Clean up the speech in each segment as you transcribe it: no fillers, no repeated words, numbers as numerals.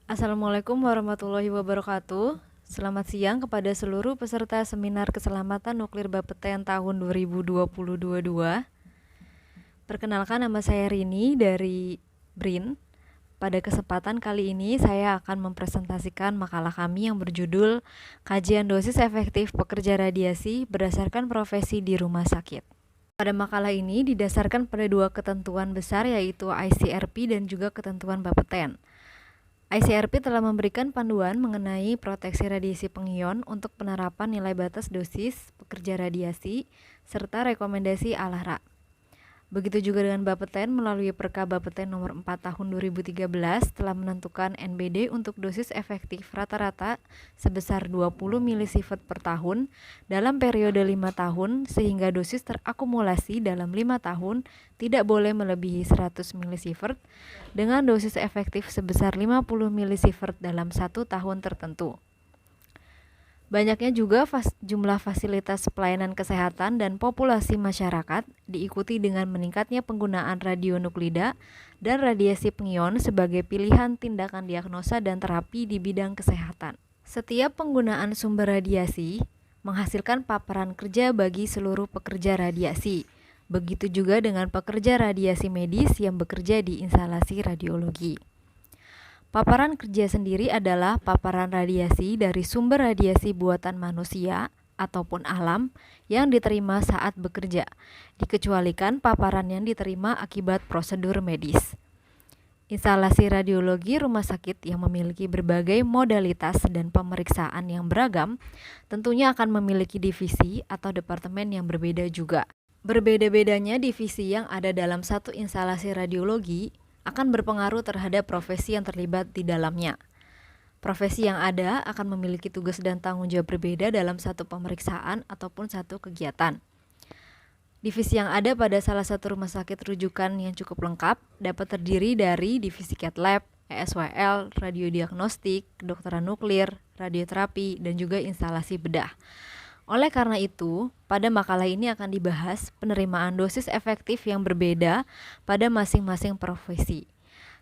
Assalamualaikum warahmatullahi wabarakatuh. Selamat siang kepada seluruh peserta seminar keselamatan nuklir Bapeten tahun 2022. Perkenalkan, nama saya Rini dari BRIN. Pada kesempatan kali ini saya akan mempresentasikan makalah kami yang berjudul Kajian Dosis Efektif Pekerja Radiasi Berdasarkan Profesi di Rumah Sakit. Pada makalah ini didasarkan pada dua ketentuan besar, yaitu ICRP dan juga ketentuan Bapeten. ICRP telah memberikan panduan mengenai proteksi radiasi pengion untuk penerapan nilai batas dosis pekerja radiasi serta rekomendasi ALAHRA. Begitu juga dengan Bapeten melalui Perka Bapeten nomor 4 tahun 2013 telah menentukan NBD untuk dosis efektif rata-rata sebesar 20 milisievert per tahun dalam periode 5 tahun, sehingga dosis terakumulasi dalam 5 tahun tidak boleh melebihi 100 milisievert dengan dosis efektif sebesar 50 milisievert dalam 1 tahun tertentu. Banyaknya juga jumlah fasilitas pelayanan kesehatan dan populasi masyarakat diikuti dengan meningkatnya penggunaan radionuklida dan radiasi pengion sebagai pilihan tindakan diagnosa dan terapi di bidang kesehatan. Setiap penggunaan sumber radiasi menghasilkan paparan kerja bagi seluruh pekerja radiasi. Begitu juga dengan pekerja radiasi medis yang bekerja di instalasi radiologi. Paparan kerja sendiri adalah paparan radiasi dari sumber radiasi buatan manusia ataupun alam yang diterima saat bekerja, dikecualikan paparan yang diterima akibat prosedur medis. Instalasi radiologi rumah sakit yang memiliki berbagai modalitas dan pemeriksaan yang beragam tentunya akan memiliki divisi atau departemen yang berbeda juga. Berbeda-bedanya divisi yang ada dalam satu instalasi radiologi akan berpengaruh terhadap profesi yang terlibat di dalamnya. Profesi yang ada akan memiliki tugas dan tanggung jawab berbeda dalam satu pemeriksaan ataupun satu kegiatan. Divisi yang ada pada salah satu rumah sakit rujukan yang cukup lengkap dapat terdiri dari divisi cath lab, ESWL, radiodiagnostik, kedokteran nuklir, radioterapi, dan juga instalasi bedah. Oleh karena itu, pada makalah ini akan dibahas penerimaan dosis efektif yang berbeda pada masing-masing profesi.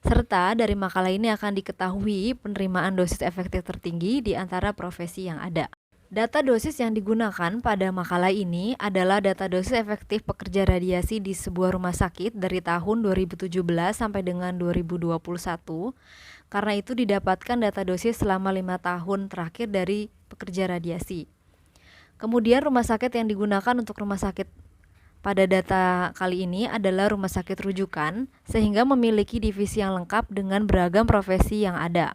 Serta dari makalah ini akan diketahui penerimaan dosis efektif tertinggi di antara profesi yang ada. Data dosis yang digunakan pada makalah ini adalah data dosis efektif pekerja radiasi di sebuah rumah sakit dari tahun 2017 sampai dengan 2021. Karena itu didapatkan data dosis selama 5 tahun terakhir dari pekerja radiasi. Kemudian rumah sakit yang digunakan untuk rumah sakit pada data kali ini adalah rumah sakit rujukan, sehingga memiliki divisi yang lengkap dengan beragam profesi yang ada.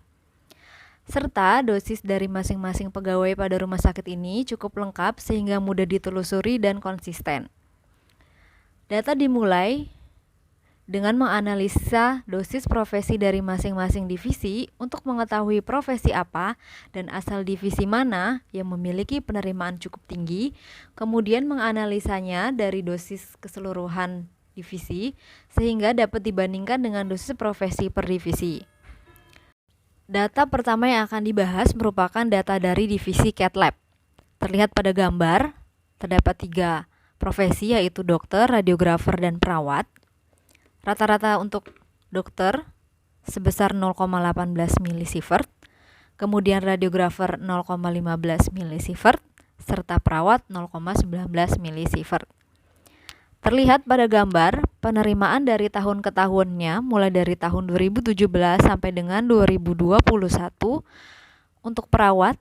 Serta dosis dari masing-masing pegawai pada rumah sakit ini cukup lengkap sehingga mudah ditelusuri dan konsisten. Data dimulai dengan menganalisa dosis profesi dari masing-masing divisi untuk mengetahui profesi apa dan asal divisi mana yang memiliki penerimaan cukup tinggi, kemudian menganalisanya dari dosis keseluruhan divisi sehingga dapat dibandingkan dengan dosis profesi per divisi. Data pertama yang akan dibahas merupakan data dari divisi cath lab. Terlihat pada gambar, terdapat 3 profesi, yaitu dokter, radiografer, dan perawat. Rata-rata untuk dokter sebesar 0,18 milisievert, kemudian radiografer 0,15 milisievert, serta perawat 0,19 milisievert. Terlihat pada gambar, penerimaan dari tahun ke tahunnya mulai dari tahun 2017 sampai dengan 2021 untuk perawat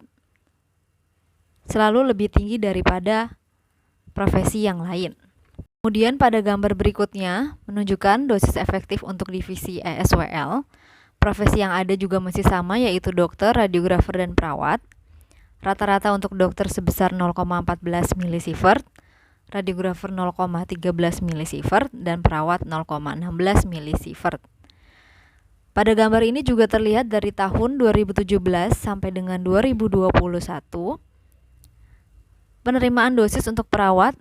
selalu lebih tinggi daripada profesi yang lain. Kemudian pada gambar berikutnya menunjukkan dosis efektif untuk divisi ESWL. Profesi yang ada juga masih sama, yaitu dokter, radiografer, dan perawat. Rata-rata untuk dokter sebesar 0,14 milisievert, radiografer 0,13 milisievert, dan perawat 0,16 milisievert. Pada gambar ini juga terlihat dari tahun 2017 sampai dengan 2021, penerimaan dosis untuk perawat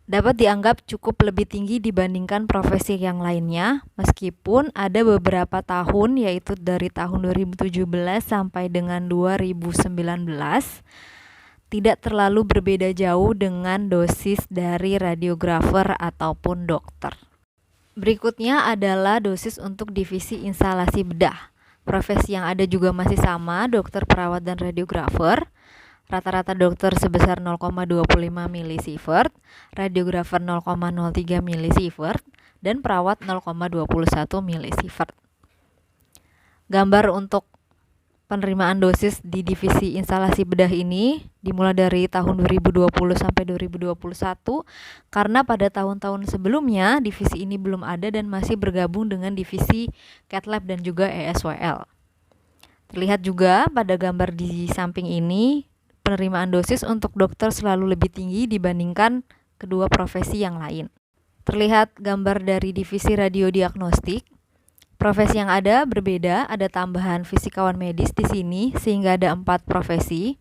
dapat dianggap cukup lebih tinggi dibandingkan profesi yang lainnya, meskipun ada beberapa tahun, yaitu dari tahun 2017 sampai dengan 2019, tidak terlalu berbeda jauh dengan dosis dari radiografer ataupun dokter. Berikutnya adalah dosis untuk divisi instalasi bedah. Profesi yang ada juga masih sama, dokter, perawat, dan radiografer. Rata-rata dokter sebesar 0,25 milisievert, radiografer 0,03 milisievert, dan perawat 0,21 milisievert. Gambar untuk penerimaan dosis di divisi instalasi bedah ini dimulai dari tahun 2020 sampai 2021 karena pada tahun-tahun sebelumnya divisi ini belum ada dan masih bergabung dengan divisi Cath Lab dan juga ESWL. Terlihat juga pada gambar di samping ini penerimaan dosis untuk dokter selalu lebih tinggi dibandingkan kedua profesi yang lain. Terlihat gambar dari divisi radiodiagnostik. Profesi yang ada berbeda, ada tambahan fisikawan medis di sini sehingga ada 4 profesi.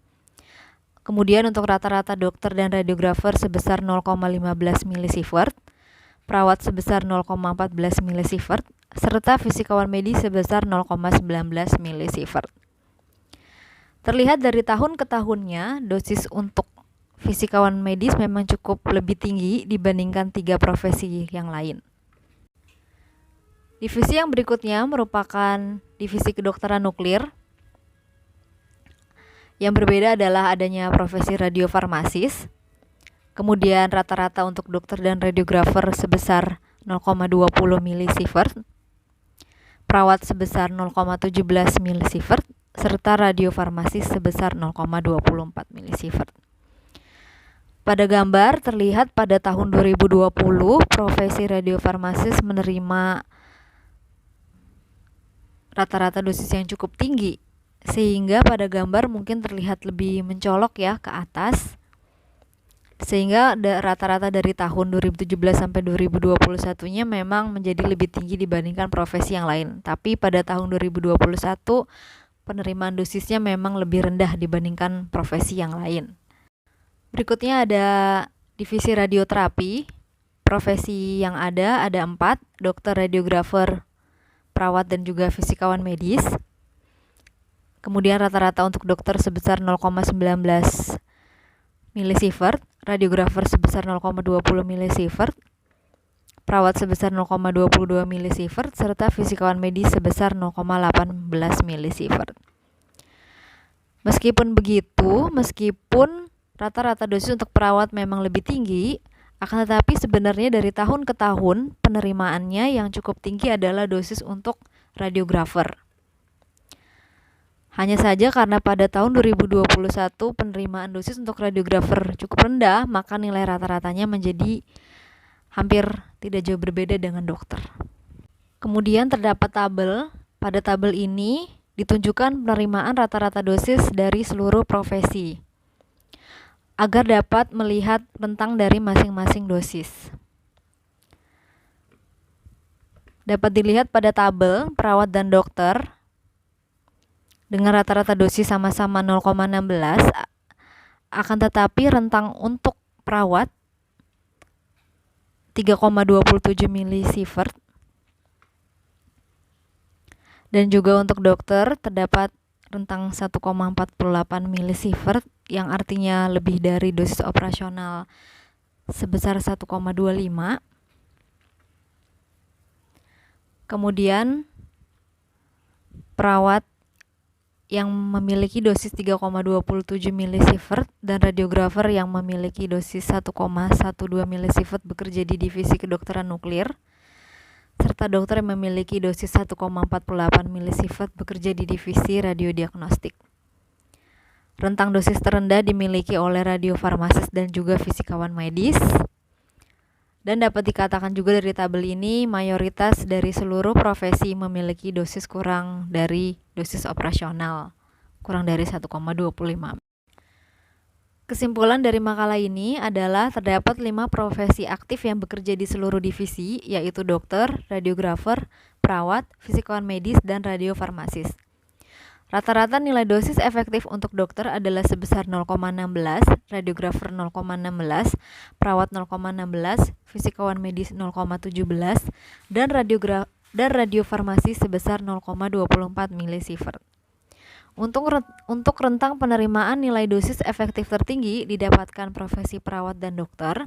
Kemudian untuk rata-rata dokter dan radiografer sebesar 0,15 milisievert, perawat sebesar 0,14 milisievert, serta fisikawan medis sebesar 0,19 milisievert. Terlihat dari tahun ke tahunnya, dosis untuk fisikawan medis memang cukup lebih tinggi dibandingkan 3 profesi yang lain. Divisi yang berikutnya merupakan divisi kedokteran nuklir. Yang berbeda adalah adanya profesi radiofarmasis. Kemudian rata-rata untuk dokter dan radiografer sebesar 0,20 milisievert, perawat sebesar 0,17 milisievert, serta radiofarmasis sebesar 0,24 milisievert. Pada gambar terlihat pada tahun 2020 profesi radiofarmasis menerima rata-rata dosis yang cukup tinggi, sehingga pada gambar mungkin terlihat lebih mencolok ya ke atas, sehingga rata-rata dari tahun 2017 sampai 2021-nya memang menjadi lebih tinggi dibandingkan profesi yang lain. Tapi pada tahun 2021 penerimaan dosisnya memang lebih rendah dibandingkan profesi yang lain. Berikutnya ada divisi radioterapi. Profesi yang ada 4, dokter, radiografer, perawat, dan juga fisikawan medis. Kemudian rata-rata untuk dokter sebesar 0,19 milisievert, radiografer sebesar 0,20 milisievert, perawat sebesar 0,22 milisievert, serta fisikawan medis sebesar 0,18 milisievert. Meskipun begitu, meskipun rata-rata dosis untuk perawat memang lebih tinggi, akan tetapi sebenarnya dari tahun ke tahun penerimaannya yang cukup tinggi adalah dosis untuk radiografer. Hanya saja karena pada tahun 2021 penerimaan dosis untuk radiografer cukup rendah, maka nilai rata-ratanya menjadi hampir tidak jauh berbeda dengan dokter. Kemudian terdapat tabel. Pada tabel ini ditunjukkan penerimaan rata-rata dosis dari seluruh profesi, agar dapat melihat rentang dari masing-masing dosis. Dapat dilihat pada tabel perawat dan dokter dengan rata-rata dosis sama-sama 0,16, akan tetapi rentang untuk perawat 3,27 milisievert dan juga untuk dokter terdapat rentang 1,48 milisievert yang artinya lebih dari dosis operasional sebesar 1,25. Kemudian perawat yang memiliki dosis 3,27 milisievert dan radiografer yang memiliki dosis 1,12 milisievert bekerja di divisi kedokteran nuklir, serta dokter yang memiliki dosis 1,48 milisievert bekerja di divisi radiodiagnostik. Rentang dosis terendah dimiliki oleh radiofarmasis dan juga fisikawan medis. Dan dapat dikatakan juga dari tabel ini, mayoritas dari seluruh profesi memiliki dosis kurang dari dosis operasional, kurang dari 1,25. Kesimpulan dari makalah ini adalah terdapat 5 profesi aktif yang bekerja di seluruh divisi, yaitu dokter, radiografer, perawat, fisikawan medis, dan radiofarmasis. Rata-rata nilai dosis efektif untuk dokter adalah sebesar 0,16, radiografer 0,16, perawat 0,16, fisikawan medis 0,17, dan radiofarmasi sebesar 0,24 milisievert. Untuk rentang penerimaan nilai dosis efektif tertinggi didapatkan profesi perawat dan dokter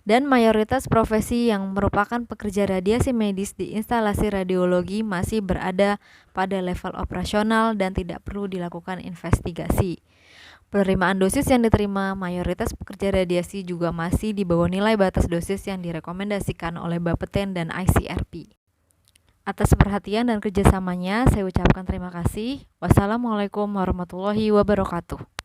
dan mayoritas profesi yang merupakan pekerja radiasi medis di instalasi radiologi masih berada pada level operasional dan tidak perlu dilakukan investigasi. Penerimaan dosis yang diterima mayoritas pekerja radiasi juga masih di bawah nilai batas dosis yang direkomendasikan oleh Bapeten dan ICRP. Atas perhatian dan kerjasamanya, saya ucapkan terima kasih. Wassalamualaikum warahmatullahi wabarakatuh.